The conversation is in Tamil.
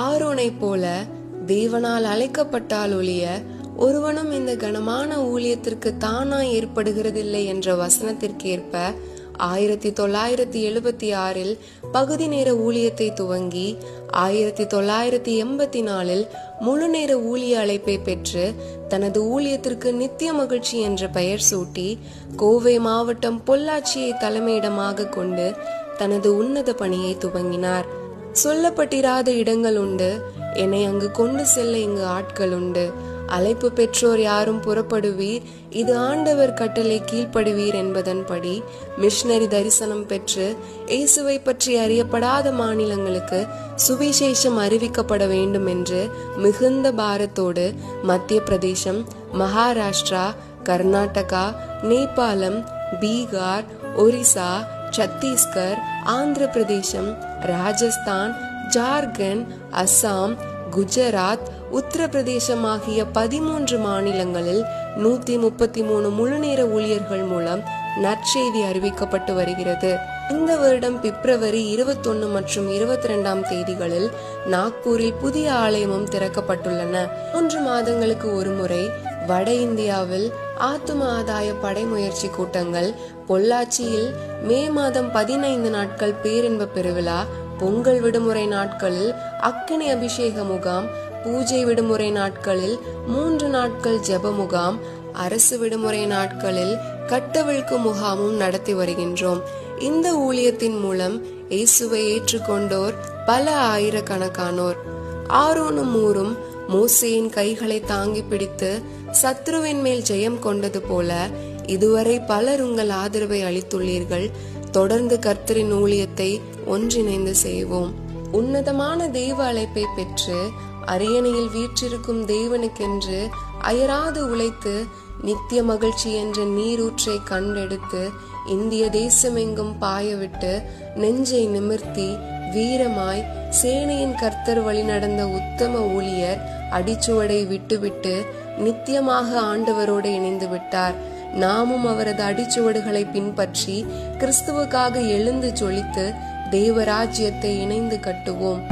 ஆரோனை போல தேவனால் அழைக்கப்பட்டால் ஒழிய ஒருவனும் இந்த கனமான ஊழியத்திற்கு தானாய் ஏற்படுகிறதில்லை என்ற வசனத்திற்கேற்ப 1976 பகுதி நேர ஊழியத்தை துவங்கி 1984 முழு நேர ஊழிய அழைப்பை பெற்று தனது ஊழியத்திற்கு நித்திய மகிழ்ச்சி என்ற பெயர் சூட்டி கோவை மாவட்டம் பொள்ளாச்சியை தலைமையிடமாக கொண்டு தனது உன்னத பணியை துவங்கினார். சொல்லப்பட்டிராத இடங்கள் உண்டு, என்னை அங்கு கொண்டு செல்ல இங்கு ஆட்கள் உண்டு. அழைப்பு பெற்றோர் யாரும் புறப்படுவீர், இது ஆண்டவர் கட்டளை கீழ்ப்படுவீர் என்பதன்படி மிஷனரி தரிசனம் பெற்று இயேசுவை பற்றி அறியப்படாத மாநிலங்களுக்கு சுவிசேஷம் அறிவிக்கப்பட வேண்டும் என்று மிகுந்த பாரத்தோடு மத்திய பிரதேசம், மகாராஷ்டிரா, கர்நாடகா, நேபாளம், பீகார், ஒரிசா, சத்தீஸ்கர், ஆந்திர பிரதேசம், ராஜஸ்தான், ஜார்க்கண்ட், அசாம், குஜராத், உத்தரப்பிரதேசம் ஆகிய 13 மாநிலங்களில் 133 முழுநேர ஊழியர்கள் மூலம் நற்செய்தி அறிவிக்கப்பட்டு வருகிறது. இந்த வருடம் பிப்ரவரி 21 மற்றும் 22 தேதிகளில் நாக்பூரில் புதிய ஆலயமும் திறக்கப்பட்டுள்ளன. 3 மாதங்களுக்கு ஒருமுறை வட இந்தியாவில் ஆத்தும ஆதாய படை முயற்சி கூட்டங்கள், பொள்ளாச்சியில் மே மாதம் 15 நாட்கள் பேரின்ப பெருவிழா, பொங்கல் விடுமுறை நாட்களில் அக்கினி அபிஷேக முகாம், பூஜை விடுமுறை நாட்களில் 3 நாட்கள் ஜெப முகாம், அரசு விடுமுறை நாட்களில் கட்டவிழ்க்கு முகாமும் நடத்தி வருகின்றோம். இந்த ஊழியத்தின் மூலம் இயேசுவை ஏற்றுக்கொண்டோர் பல ஆயிரக்கணக்கானோர். ஆரோனும் ஊரும் மோசேயின் கைகளை தாங்கி பிடித்து சத்ருவின் மேல் ஜெயம் கொண்டது போல இதுவரை பலர் உங்கள் ஆதரவை அளித்துள்ளீர்கள். தொடர்ந்து கர்த்தரின் ஊழியத்தை ஒன்றிணைந்து செய்வோம். உன்னதமான தெய்வ அழைப்பை பெற்று அரியணையில் வீற்றிருக்கும் தேவனுக்கென்று அயராது உழைத்து நித்திய மகிழ்ச்சி என்ற நீரூற்றை கண்டெடுத்து இந்திய தேசமெங்கும் பாயவிட்டு நெஞ்சை நிமிர்த்தி வீரமாய் சேனையின் கர்த்தர் வழி நடந்த உத்தம ஊழியர் அடிச்சுவடை விட்டுவிட்டு நித்தியமாக ஆண்டவரோடு இணைந்து விட்டார். நாமும் அவரது அடிச்சுவடுகளை பின்பற்றி கிறிஸ்துவுக்காக எழுந்து ஜொலித்து தேவராஜ்யத்தை இணைந்து கட்டுவோம்.